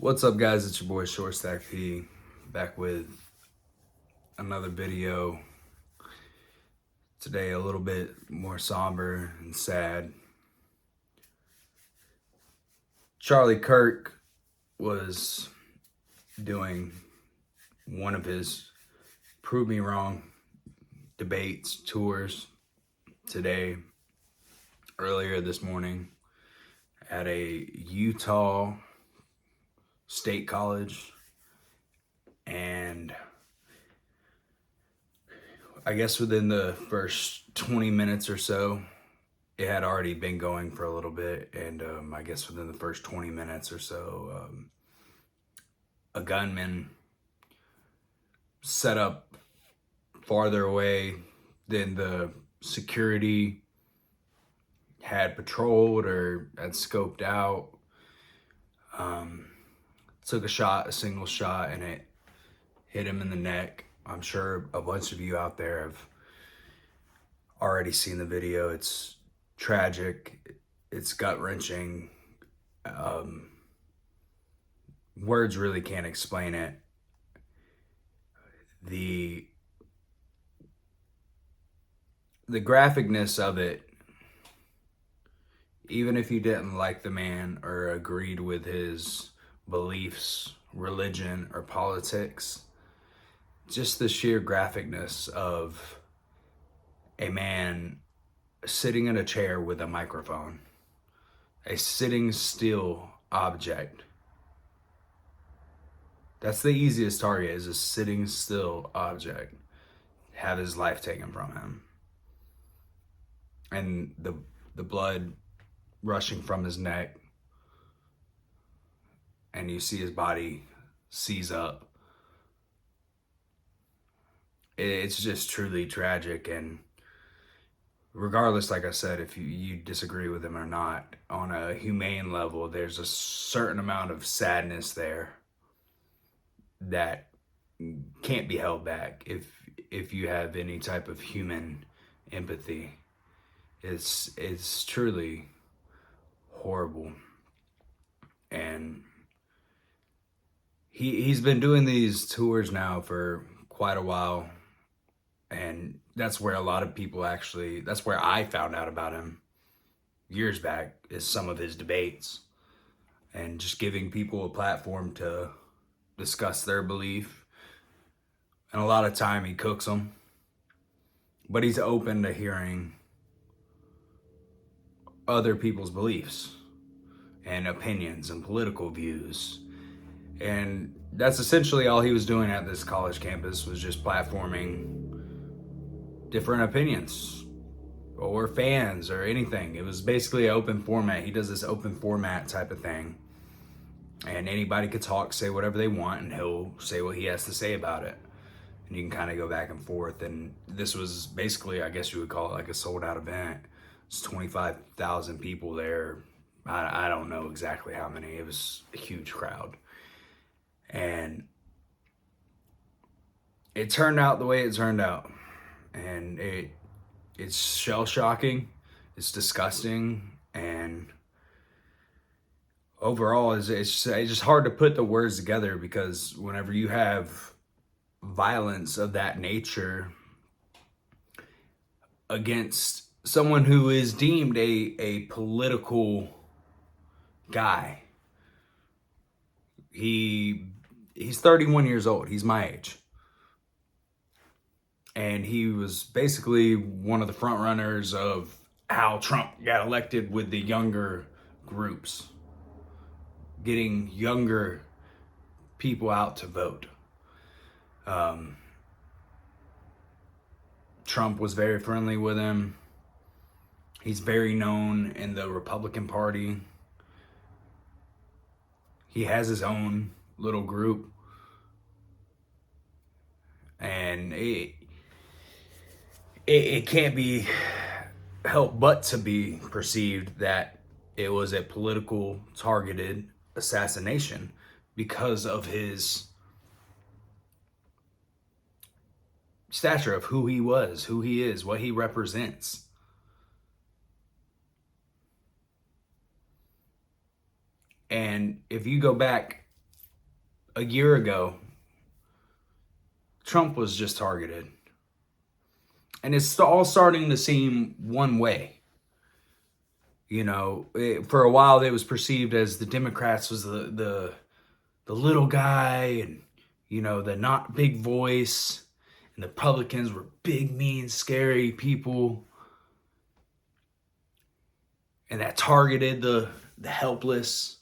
What's up, guys? It's your boy Short Stack P, back with another video. Today a little bit more somber and sad. Kirk was doing one of his prove me wrong debates, tours earlier this morning at a Utah State College, and I guess within the first 20 minutes or so, it had already been going for a little bit, and I guess within the first 20 minutes or so, a gunman set up farther away than the security had patrolled or had scoped out, took a single shot, and it hit him in the neck. I'm sure a bunch of you out there have already seen the video. It's tragic. It's gut-wrenching. Words really can't explain it. The graphicness of it, even if you didn't like the man or agreed with his beliefs, religion, or politics, just the sheer graphicness of a man sitting in a chair with a microphone, a sitting still object. That's the easiest target, is a sitting still object. Have his life taken from him. And the blood rushing from his neck, and you see his body seize up. It's just truly tragic, and regardless, like I said, if you disagree with him or not, on a humane level, there's a certain amount of sadness there that can't be held back if you have any type of human empathy. It's truly horrible. And he's been doing these tours now for quite a while, and that's where a lot of people that's where I found out about him years back, is some of his debates, and just giving people a platform to discuss their belief. And a lot of time he cooks them, but he's open to hearing other people's beliefs and opinions and political views. And that's essentially all he was doing at this college campus, was just platforming different opinions or fans or anything. It was basically an open format. He does this open format type of thing, and anybody could talk, say whatever they want, and he'll say what he has to say about it. And you can kind of go back and forth. And this was basically, I guess you would call it like a sold out event. It's 25,000 people there. I don't know exactly how many. It was a huge crowd. And it turned out the way it turned out. And it's shell-shocking. It's disgusting. And overall, it's just hard to put the words together, because whenever you have violence of that nature against someone who is deemed a political guy, he's 31 years old. He's my age. And he was basically one of the front runners of how Trump got elected with the younger groups, getting younger people out to vote. Trump was very friendly with him. He's very known in the Republican Party. He has his own little group. And it can't be helped but to be perceived that it was a political targeted assassination because of his stature, of who he was, who he is, what he represents. And if you go back a year ago, Trump was just targeted. And it's all starting to seem one way. You know, for a while it was perceived as the Democrats was the little guy and, you know, the not big voice. And the Republicans were big, mean, scary people. And that targeted the helpless.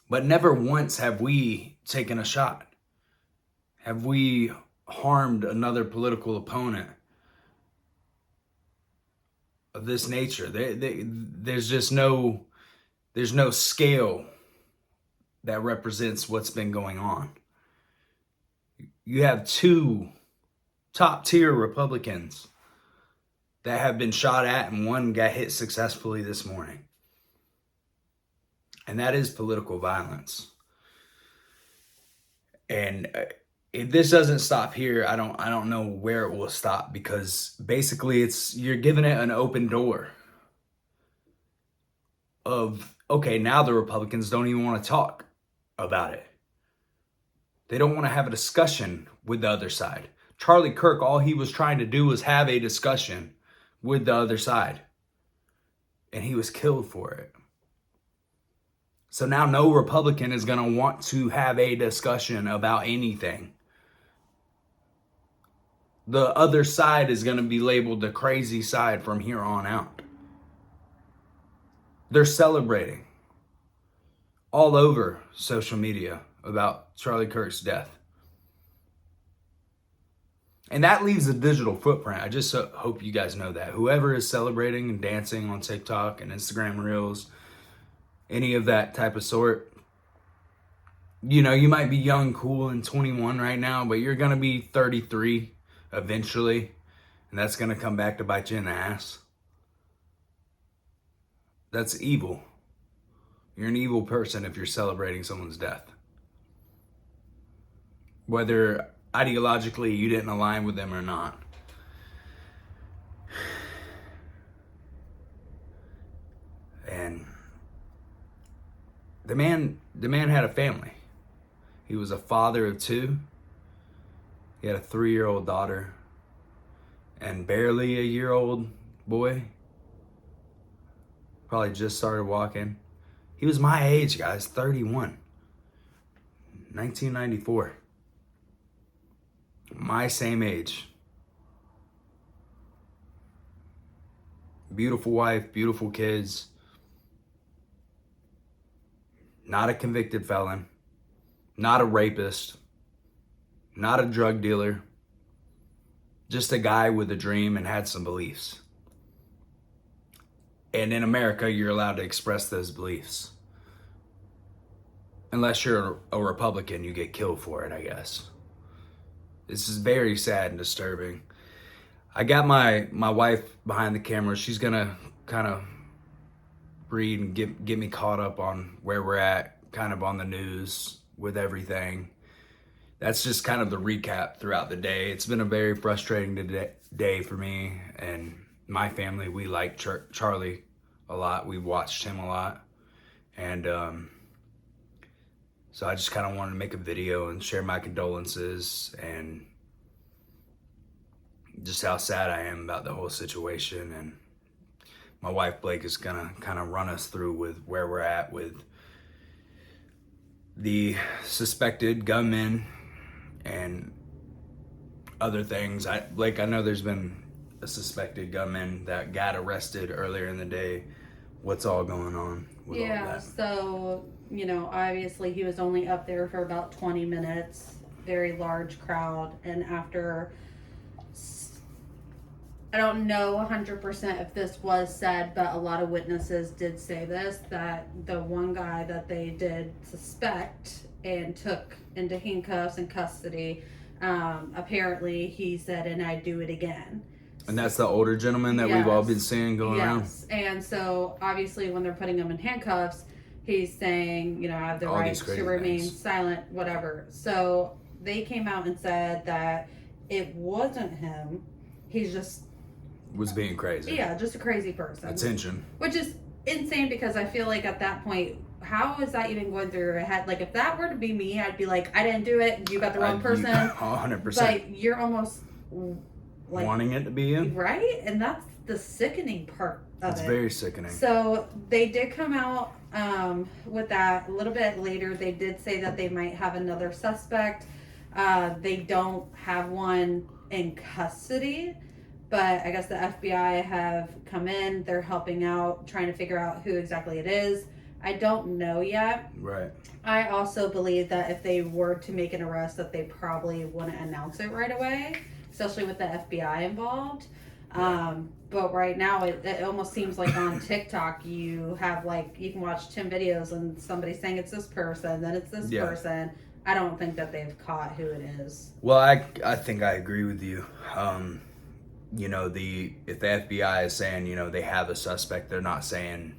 But never once have we taken a shot. Have we harmed another political opponent of this nature? There's just there's no scale that represents what's been going on. You have two top tier Republicans that have been shot at, and one got hit successfully this morning. And that is political violence. And if this doesn't stop here, I don't know where it will stop, because basically you're giving it an open door of, okay, now the Republicans don't even want to talk about it. They don't want to have a discussion with the other side. Charlie Kirk, all he was trying to do was have a discussion with the other side. And he was killed for it. So now no Republican is going to want to have a discussion about anything. The other side is going to be labeled the crazy side from here on out. They're celebrating all over social media about Charlie Kirk's death. And that leaves a digital footprint. I just hope you guys know that. Whoever is celebrating and dancing on TikTok and Instagram Reels, any of that type of sort, you know, you might be young, cool, and 21 right now, but you're going to be 33 eventually, and that's going to come back to bite you in the ass. That's evil. You're an evil person if you're celebrating someone's death. Whether ideologically you didn't align with them or not. And the man had a family. He was a father of two. He had a 3-year-old daughter and barely a year-old boy. Probably just started walking. He was my age, guys, 31. 1994. My same age. Beautiful wife, beautiful kids. Not a convicted felon. Not a rapist. Not a drug dealer. Just a guy with a dream and had some beliefs. And in America, you're allowed to express those beliefs. Unless you're a Republican, you get killed for it, I guess. This is very sad and disturbing. I got my wife behind the camera. She's gonna kind of read and get me caught up on where we're at, kind of on the news with everything. That's just kind of the recap throughout the day. It's been a very frustrating day for me and my family. We like Charlie a lot. We've watched him a lot. And so I just kind of wanted to make a video and share my condolences and just how sad I am about the whole situation. And my wife Blake is gonna kind of run us through with where we're at with the suspected gunman and other things. Blake, I know there's been a suspected gunman that got arrested earlier in the day. What's all going on with all that? So, you know, obviously he was only up there for about 20 minutes, very large crowd, and after, I don't know 100% if this was said, but a lot of witnesses did say this, that the one guy that they did suspect and took into handcuffs and custody, apparently he said, and I'd do it again. And that's the older gentleman that we've all been seeing going around? Yes, and so obviously when they're putting him in handcuffs, he's saying, you know, I have the right to remain silent, whatever. So they came out and said that it wasn't him. He's just was being crazy. Yeah, just a crazy person. Attention. Which is insane, because I feel like at that point how is that even going through your head? Like, if that were to be me, I'd be like, I didn't do it. You got the wrong person. 100%. But you're almost like wanting it to be you, right? And that's the sickening part of it's it. very sickening. So they did come out with that a little bit later. They did say that they might have another suspect. They don't have one in custody, but I guess the FBI have come in. They're helping out, trying to figure out who exactly it is. I don't know yet. Right. I also believe that if they were to make an arrest, that they probably wouldn't announce it right away, especially with the FBI involved. But right now, it almost seems like on TikTok, you have like, you can watch 10 videos and somebody's saying it's this person, then it's this person. I don't think that they've caught who it is. Well, I think I agree with you. You know, if the FBI is saying, you know, they have a suspect, they're not saying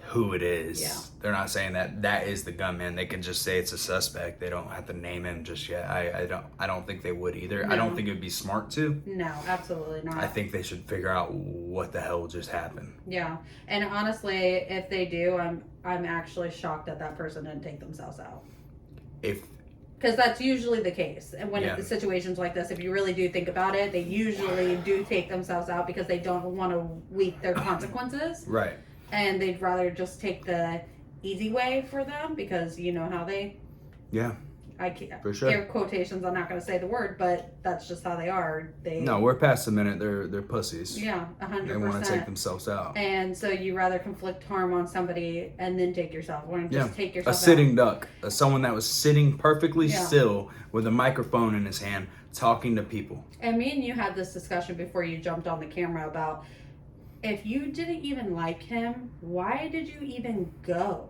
who it is. Yeah. They're not saying that is the gunman. They can just say it's a suspect. They don't have to name him just yet. I don't think they would either. No. I don't think it'd be smart to. No, absolutely not. I think they should figure out what the hell just happened. Yeah. And honestly, if they do, I'm actually shocked that person didn't take themselves out. Because that's usually the case. And when it's situations like this, if you really do think about it, they usually do take themselves out because they don't want to weak their consequences. Right. And they'd rather just take the easy way for them because you know how they... Yeah. I can't, for sure. Air quotations, I'm not going to say the word, but that's just how they are. No, we're past the minute. They're pussies. Yeah, 100%. They want to take themselves out. And so you rather conflict harm on somebody and then take yourself. Or just take yourself out. A sitting duck. Someone that was sitting perfectly still with a microphone in his hand talking to people. And me and you had this discussion before you jumped on the camera about if you didn't even like him, why did you even go?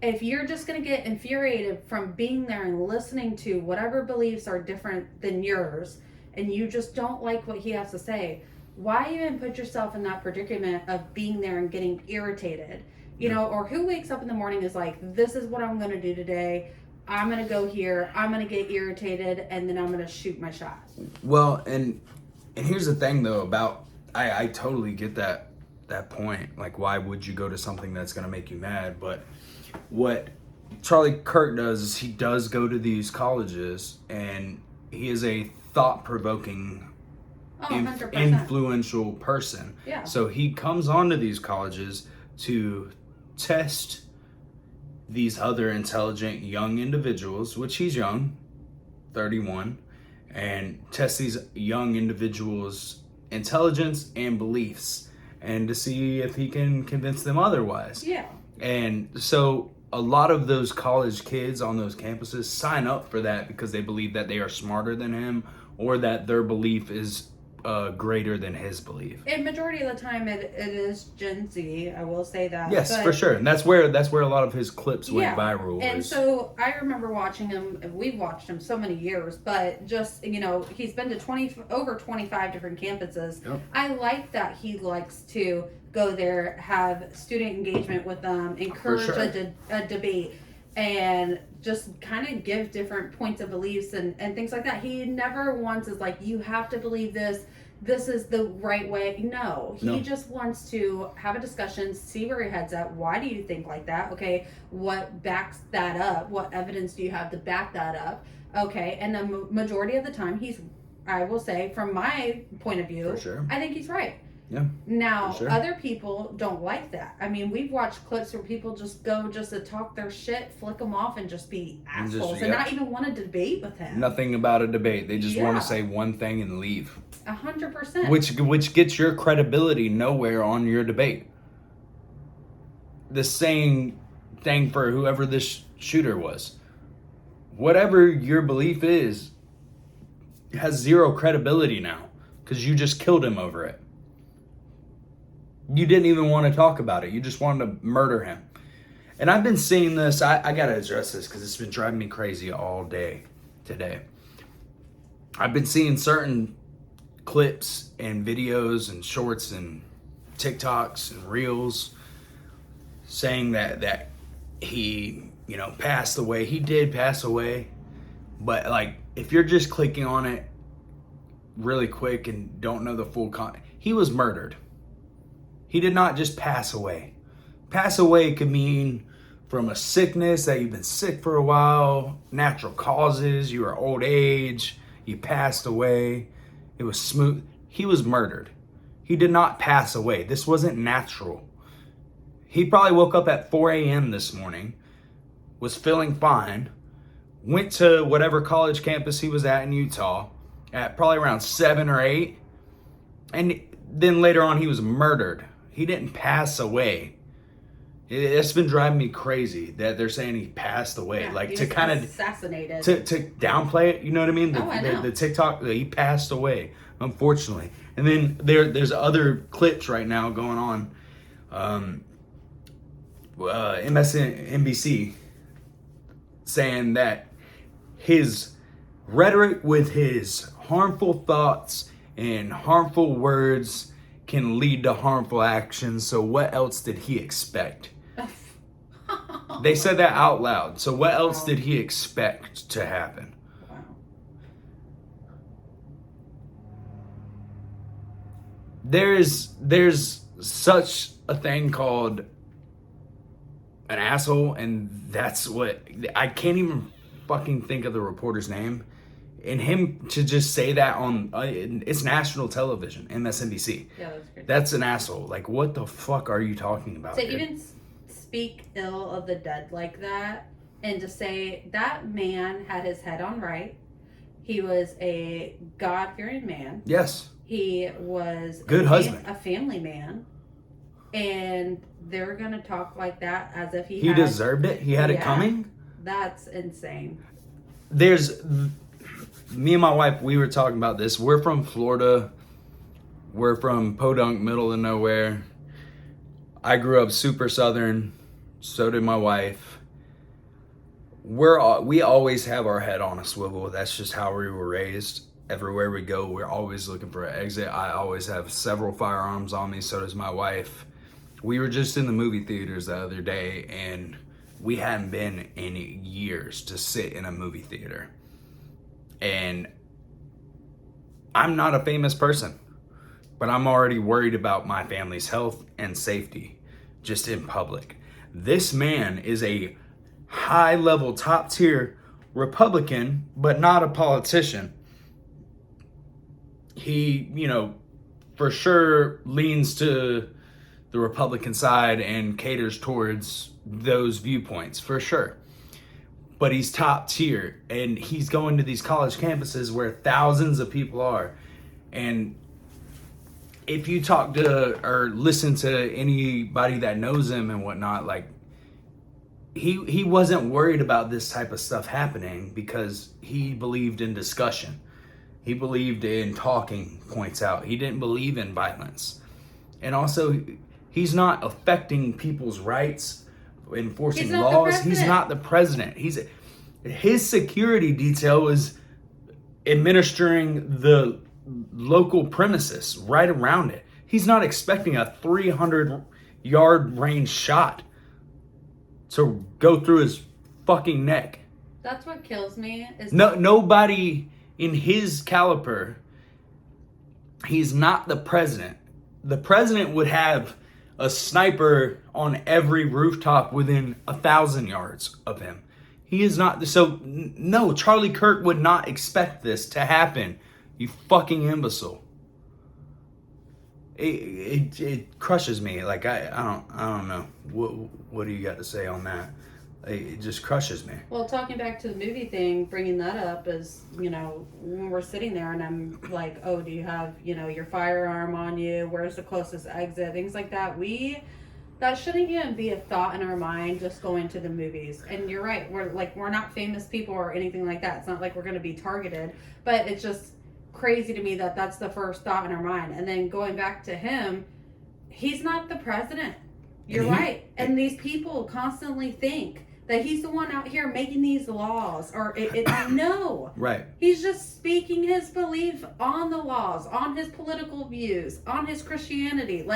If you're just going to get infuriated from being there and listening to whatever beliefs are different than yours, and you just don't like what he has to say, why even put yourself in that predicament of being there and getting irritated? You know, or who wakes up in the morning and is like, this is what I'm going to do today. I'm going to go here. I'm going to get irritated, and then I'm going to shoot my shot. Well, and here's the thing, though, about... I totally get that point. Like, why would you go to something that's going to make you mad? But what Charlie Kirk does is he does go to these colleges, and he is a thought-provoking, influential person. Yeah. So he comes onto these colleges to test these other intelligent young individuals, which he's young, 31, and test these young individuals' intelligence and beliefs, and to see if he can convince them otherwise. Yeah. And so a lot of those college kids on those campuses sign up for that because they believe that they are smarter than him, or that their belief is greater than his belief. And majority of the time it is Gen Z, I will say that. Yes, for sure. And that's where a lot of his clips went viral. And so I remember watching him, and we've watched him so many years, but just, you know, he's been to over 25 different campuses. Yep. I like that he likes to go there, have student engagement with them, encourage a debate, and just kind of give different points of beliefs and things like that. He never once is like, you have to believe this is the right way. No, he just wants to have a discussion, see where your head's at. Why do you think like that? Okay, what backs that up? What evidence do you have to back that up? Okay, and the majority of the time I will say, from my point of view, I think he's right. Yeah. Now, other people don't like that. I mean, we've watched clips where people just go just to talk their shit, flick them off, and just be assholes and not even want to debate with him. Nothing about a debate. They just want to say one thing and leave. 100%. Which gets your credibility nowhere on your debate. The same thing for whoever this shooter was. Whatever your belief is has zero credibility now because you just killed him over it. You didn't even want to talk about it. You just wanted to murder him. And I've been seeing this. I got to address this because it's been driving me crazy all day today. I've been seeing certain clips and videos and shorts and TikToks and reels saying that he, you know, passed away. He did pass away. But, like, if you're just clicking on it really quick and don't know the full he was murdered. He did not just pass away. Pass away could mean from a sickness that you've been sick for a while, natural causes, you were old age, you passed away. It was smooth. He was murdered. He did not pass away. This wasn't natural. He probably woke up at 4 a.m. this morning, was feeling fine, went to whatever college campus he was at in Utah at probably around 7 or 8, and then later on he was murdered. He didn't pass away. It's been driving me crazy that they're saying he passed away. Yeah, like he to was kind of assassinated. to downplay it, you know what I mean? I know. The TikTok, he passed away, unfortunately. And then there's other clips right now going on. MSNBC saying that his rhetoric with his harmful thoughts and harmful words can lead to harmful actions. So what else did he expect? They said that out loud. So what else did he expect to happen? Wow. There's such a thing called an asshole, and that's what I can't even fucking think of the reporter's name. And him to just say that on it's national television, MSNBC. Yeah, that's crazy. That's an asshole. Like, what the fuck are you talking about? To dude? even speak ill of the dead like that, and to say that man had his head on right. He was a God-fearing man. Yes. He was Good husband. A family man. And they're going to talk like that as if he deserved it. He had it Yeah. coming. That's insane. There's me and my wife, we were talking about this. We're from Florida. We're from Podunk, middle of nowhere. I grew up super southern. So did my wife. We always have our head on a swivel. That's just how we were raised. Everywhere we go, we're always looking for an exit. I always have several firearms on me. So does my wife. We were just in the movie theaters the other day, and we hadn't been in years to sit in a movie theater. And I'm not a famous person, but I'm already worried about my family's health and safety just in public. This man is a high-level, top-tier Republican, but not a politician. He, for sure leans to the Republican side and caters towards those viewpoints, for sure. But he's top tier, and he's going to these college campuses where thousands of people are. And if you talk to or listen to anybody that knows him and whatnot, like he wasn't worried about this type of stuff happening because he believed in discussion. He believed in talking points out. He didn't believe in violence. And also, he's not affecting people's rights, enforcing laws. He's not the president. His security detail is administering the local premises right around it. He's not expecting a 300-yard range shot to go through his fucking neck. That's what kills me. Nobody in his caliber. He's not the president. The president would have a sniper on every rooftop within 1,000 yards of him. He is not. So no, Charlie Kirk would not expect this to happen. You fucking imbecile. It crushes me. Like I don't know. What do you got to say on that? It just crushes me. Well, talking back to the movie thing, bringing that up is, when we're sitting there and I'm like, oh, do you have, your firearm on you? Where's the closest exit? Things like that. That shouldn't even be a thought in our mind just going to the movies. And you're right. We're not famous people or anything like that. It's not like we're going to be targeted. But it's just crazy to me that that's the first thought in our mind. And then going back to him, he's not the president. You're right. And these people constantly think that he's the one out here making these laws, or no. Right. He's just speaking his belief on the laws, on his political views, on his Christianity.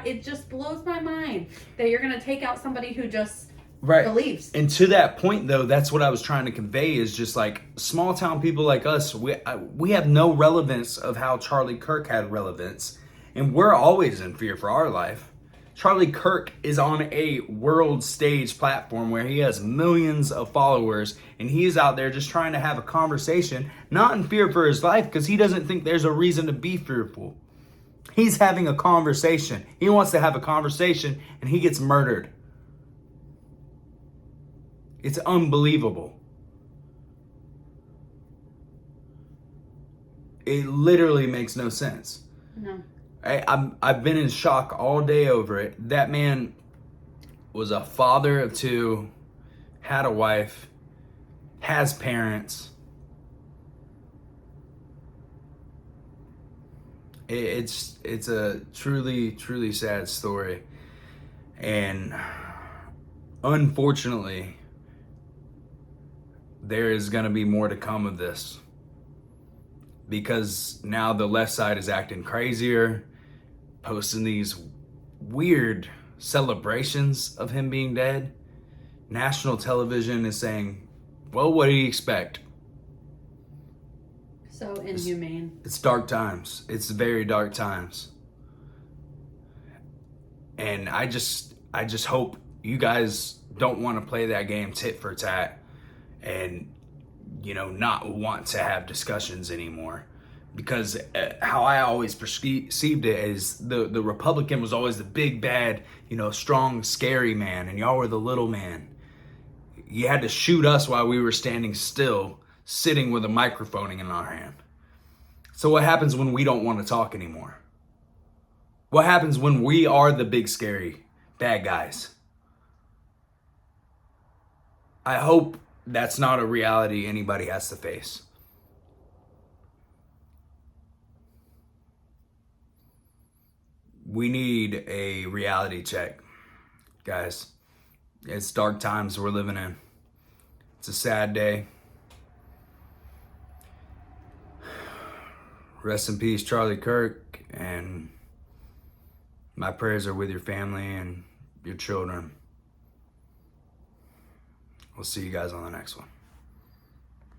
It just blows my mind that you're going to take out somebody who just believes. And to that point, though, that's what I was trying to convey is just like small town people like us, we have no relevance of how Charlie Kirk had relevance, and we're always in fear for our life. Charlie Kirk is on a world stage platform where he has millions of followers, and he's out there just trying to have a conversation, not in fear for his life, because he doesn't think there's a reason to be fearful. He's having a conversation. He wants to have a conversation, and he gets murdered. It's unbelievable. It literally makes no sense. No. I've been in shock all day over it. That man was a father of two, had a wife, has parents. It's a truly sad story, and unfortunately, there is going to be more to come of this, because now the left side is acting crazier, posting these weird celebrations of him being dead. National television is saying, well, what do you expect? So inhumane. It's dark times. It's very dark times. And I just hope you guys don't want to play that game tit for tat and, not want to have discussions anymore. Because how I always perceived it is the Republican was always the big, bad, strong, scary man, and y'all were the little man. You had to shoot us while we were standing still, sitting with a microphone in our hand. So what happens when we don't want to talk anymore? What happens when we are the big, scary, bad guys? I hope that's not a reality anybody has to face. We need a reality check, guys. It's dark times we're living in. It's a sad day. Rest in peace, Charlie Kirk, and my prayers are with your family and your children. We'll see you guys on the next one.